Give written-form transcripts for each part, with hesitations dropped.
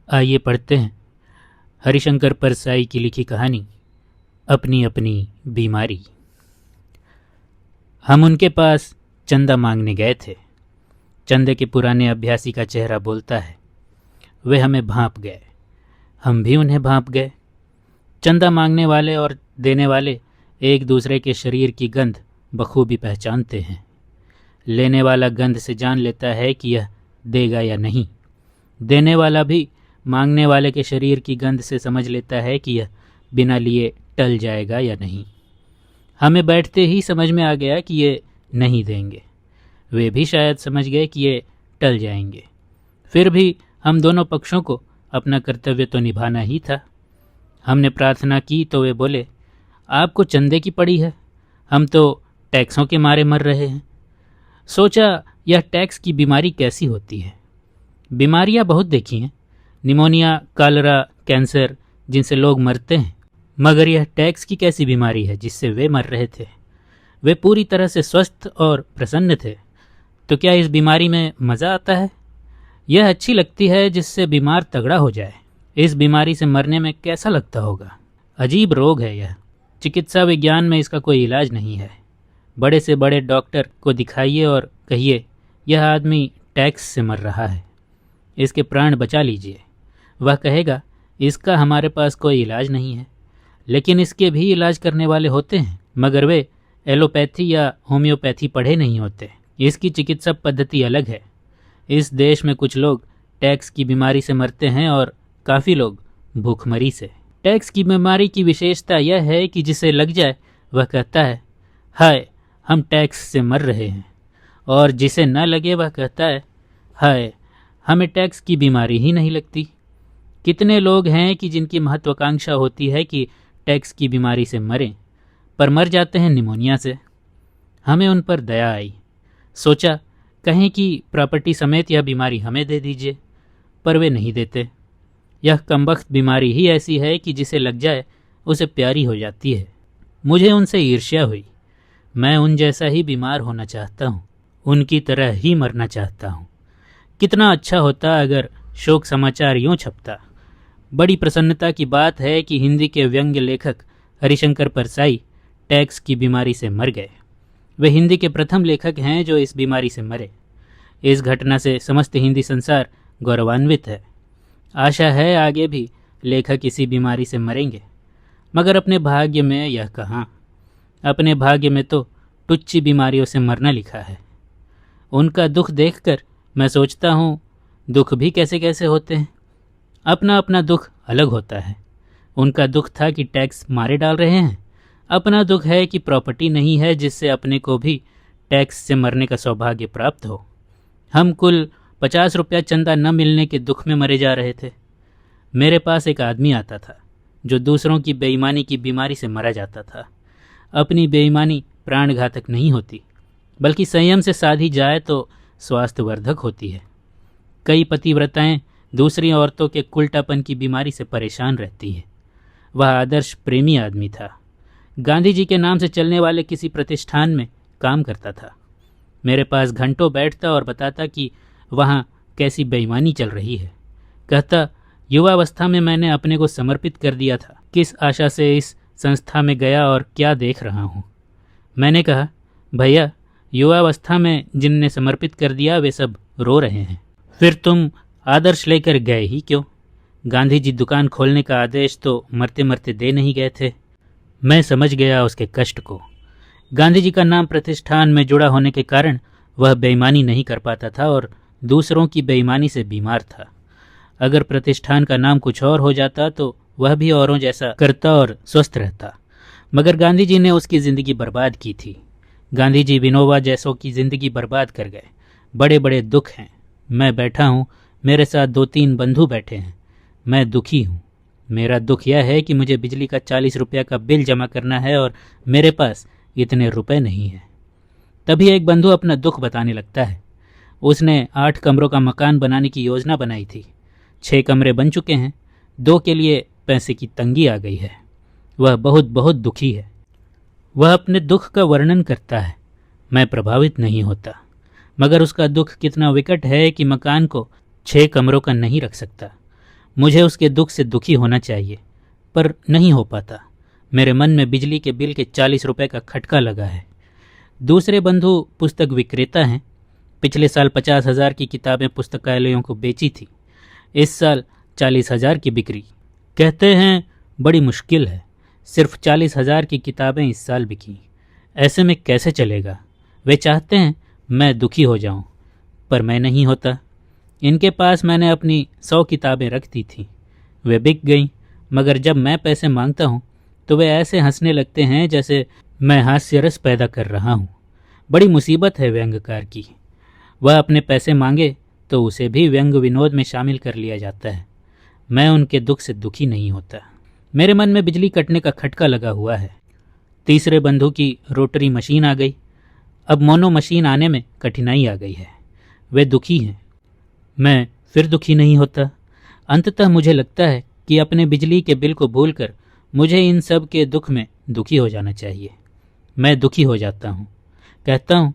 आइए पढ़ते हैं हरिशंकर परसाई की लिखी कहानी अपनी अपनी बीमारी। हम उनके पास चंदा मांगने गए थे। चंदे के पुराने अभ्यासी का चेहरा बोलता है। वे हमें भांप गए, हम भी उन्हें भांप गए। चंदा मांगने वाले और देने वाले एक दूसरे के शरीर की गंध बखूबी पहचानते हैं। लेने वाला गंध से जान लेता है कि यह देगा या नहीं। देने वाला भी मांगने वाले के शरीर की गंध से समझ लेता है कि यह बिना लिए टल जाएगा या नहीं। हमें बैठते ही समझ में आ गया कि ये नहीं देंगे। वे भी शायद समझ गए कि ये टल जाएंगे। फिर भी हम दोनों पक्षों को अपना कर्तव्य तो निभाना ही था। हमने प्रार्थना की तो वे बोले, आपको चंदे की पड़ी है, हम तो टैक्सों के मारे मर रहे हैं। सोचा यह टैक्स की बीमारी कैसी होती है। बीमारियां बहुत देखी हैं, निमोनिया, कालरा, कैंसर, जिनसे लोग मरते हैं, मगर यह टैक्स की कैसी बीमारी है जिससे वे मर रहे थे। वे पूरी तरह से स्वस्थ और प्रसन्न थे। तो क्या इस बीमारी में मज़ा आता है? यह अच्छी लगती है जिससे बीमार तगड़ा हो जाए। इस बीमारी से मरने में कैसा लगता होगा? अजीब रोग है यह। चिकित्सा विज्ञान में इसका कोई इलाज नहीं है। बड़े से बड़े डॉक्टर को दिखाइए और कहिए यह आदमी टैक्स से मर रहा है, इसके प्राण बचा लीजिए। वह कहेगा इसका हमारे पास कोई इलाज नहीं है। लेकिन इसके भी इलाज करने वाले होते हैं, मगर वे एलोपैथी या होम्योपैथी पढ़े नहीं होते। इसकी चिकित्सा पद्धति अलग है। इस देश में कुछ लोग टैक्स की बीमारी से मरते हैं और काफ़ी लोग भूखमरी से। टैक्स की बीमारी की विशेषता यह है कि जिसे लग जाए वह कहता है हाय हम टैक्स से मर रहे हैं, और जिसे न लगे वह कहता है हाय हमें टैक्स की बीमारी ही नहीं लगती। कितने लोग हैं कि जिनकी महत्वाकांक्षा होती है कि टैक्स की बीमारी से मरें, पर मर जाते हैं निमोनिया से। हमें उन पर दया आई। सोचा कहें कि प्रॉपर्टी समेत यह बीमारी हमें दे दीजिए, पर वे नहीं देते। यह कमबख्त बीमारी ही ऐसी है कि जिसे लग जाए उसे प्यारी हो जाती है। मुझे उनसे ईर्ष्या हुई। मैं उन जैसा ही बीमार होना चाहता हूँ, उनकी तरह ही मरना चाहता हूँ। कितना अच्छा होता अगर शोक समाचार यूँ छपता। बड़ी प्रसन्नता की बात है कि हिंदी के व्यंग्य लेखक हरिशंकर परसाई टैक्स की बीमारी से मर गए। वे हिंदी के प्रथम लेखक हैं जो इस बीमारी से मरे। इस घटना से समस्त हिंदी संसार गौरवान्वित है। आशा है आगे भी लेखक इसी बीमारी से मरेंगे, मगर अपने भाग्य में यह कहाँ। अपने भाग्य में तो टुच्ची बीमारियों से मरना लिखा है। उनका दुख देखकर मैं सोचता हूँ दुख भी कैसे कैसे होते हैं। अपना अपना दुख अलग होता है। उनका दुख था कि टैक्स मारे डाल रहे हैं। अपना दुख है कि प्रॉपर्टी नहीं है जिससे अपने को भी टैक्स से मरने का सौभाग्य प्राप्त हो। हम कुल 50 रुपया चंदा न मिलने के दुख में मरे जा रहे थे। मेरे पास एक आदमी आता था जो दूसरों की बेईमानी की बीमारी से मरा जाता था। अपनी बेईमानी प्राणघातक नहीं होती, बल्कि संयम से साधी जाए तो स्वास्थ्यवर्धक होती है। कई पतिव्रताएं दूसरी औरतों के कुलटापन की बीमारी से परेशान रहती हैं। वह आदर्श प्रेमी आदमी था। गांधी जी के नाम से चलने वाले किसी प्रतिष्ठान में काम करता था। मेरे पास घंटों बैठता और बताता कि वहाँ कैसी बेईमानी चल रही है। कहता युवावस्था में मैंने अपने को समर्पित कर दिया था, किस आशा से इस संस्था में गया और क्या देख रहा हूँ। मैंने कहा भैया युवावस्था में जिनने समर्पित कर दिया वे सब रो रहे हैं, फिर तुम आदर्श लेकर गए ही क्यों? गांधी जी दुकान खोलने का आदेश तो मरते मरते दे नहीं गए थे। मैं समझ गया उसके कष्ट को। गांधी जी का नाम प्रतिष्ठान में जुड़ा होने के कारण वह बेईमानी नहीं कर पाता था और दूसरों की बेईमानी से बीमार था। अगर प्रतिष्ठान का नाम कुछ और हो जाता तो वह भी औरों जैसा करता और स्वस्थ रहता, मगर गांधी जी ने उसकी ज़िंदगी बर्बाद की थी। गांधी जी विनोबा जैसों की ज़िंदगी बर्बाद कर गए। बड़े बड़े दुख हैं। मैं बैठा हूँ, मेरे साथ 2-3 बंधु बैठे हैं। मैं दुखी हूँ। मेरा दुख यह है कि मुझे बिजली का 40 रुपया का बिल जमा करना है और मेरे पास इतने रुपए नहीं हैं। तभी एक बंधु अपना दुख बताने लगता है। उसने 8 कमरों का मकान बनाने की योजना बनाई थी। 6 कमरे बन चुके हैं, 2 के लिए पैसे की तंगी आ गई है। वह बहुत बहुत दुखी है। वह अपने दुख का वर्णन करता है। मैं प्रभावित नहीं होता, मगर उसका दुख कितना विकट है कि मकान को 6 कमरों का नहीं रख सकता। मुझे उसके दुख से दुखी होना चाहिए, पर नहीं हो पाता। मेरे मन में बिजली के बिल के 40 रुपए का खटका लगा है। दूसरे बंधु पुस्तक विक्रेता हैं। पिछले साल 50,000 की किताबें पुस्तकालयों को बेची थी। इस साल 40,000 की बिक्री। कहते हैं बड़ी मुश्किल है, सिर्फ 40,000 की किताबें इस साल बिकी। ऐसे में कैसे चलेगा? वे चाहते हैं मैं दुखी हो जाऊं, पर मैं नहीं होता। इनके पास मैंने अपनी 100 किताबें रख दी थी, वे बिक गईं। मगर जब मैं पैसे मांगता हूं तो वे ऐसे हंसने लगते हैं जैसे मैं हास्य रस पैदा कर रहा हूं। बड़ी मुसीबत है व्यंग्यकार की। वह अपने पैसे मांगे तो उसे भी व्यंग विनोद में शामिल कर लिया जाता है। मैं उनके दुख से दुखी नहीं होता। मेरे मन में बिजली कटने का खटका लगा हुआ है। तीसरे बंधु की रोटरी मशीन आ गई। अब मोनो मशीन आने में कठिनाई आ गई है। वे दुखी हैं, मैं फिर दुखी नहीं होता। अंततः मुझे लगता है कि अपने बिजली के बिल को भूलकर मुझे इन सब के दुख में दुखी हो जाना चाहिए। मैं दुखी हो जाता हूँ। कहता हूँ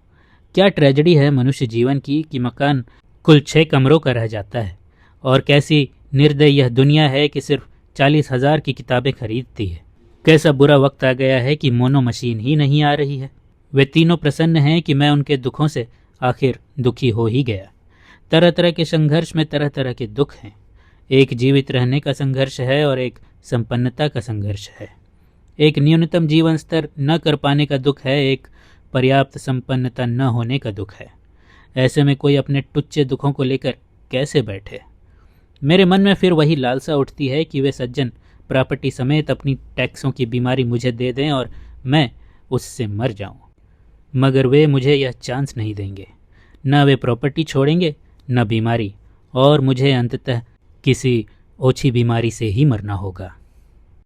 क्या ट्रेजेडी है मनुष्य जीवन की कि मकान कुल 6 कमरों का रह जाता है, और कैसी निर्दय यह दुनिया है कि सिर्फ 40,000 की किताबें खरीदती है। कैसा बुरा वक्त आ गया है कि मोनो मशीन ही नहीं आ रही है। वे तीनों प्रसन्न हैं कि मैं उनके दुखों से आखिर दुखी हो ही गया। तरह तरह के संघर्ष में तरह तरह के दुख हैं। एक जीवित रहने का संघर्ष है और एक संपन्नता का संघर्ष है। एक न्यूनतम जीवन स्तर न कर पाने का दुख है, एक पर्याप्त संपन्नता न होने का दुख है। ऐसे में कोई अपने टुच्चे दुखों को लेकर कैसे बैठे? मेरे मन में फिर वही लालसा उठती है कि वे सज्जन प्रॉपर्टी समेत अपनी टैक्सों की बीमारी मुझे दे दें और मैं उससे मर जाऊं। मगर वे मुझे यह चांस नहीं देंगे। न वे प्रॉपर्टी छोड़ेंगे न बीमारी, और मुझे अंततः किसी ओछी बीमारी से ही मरना होगा।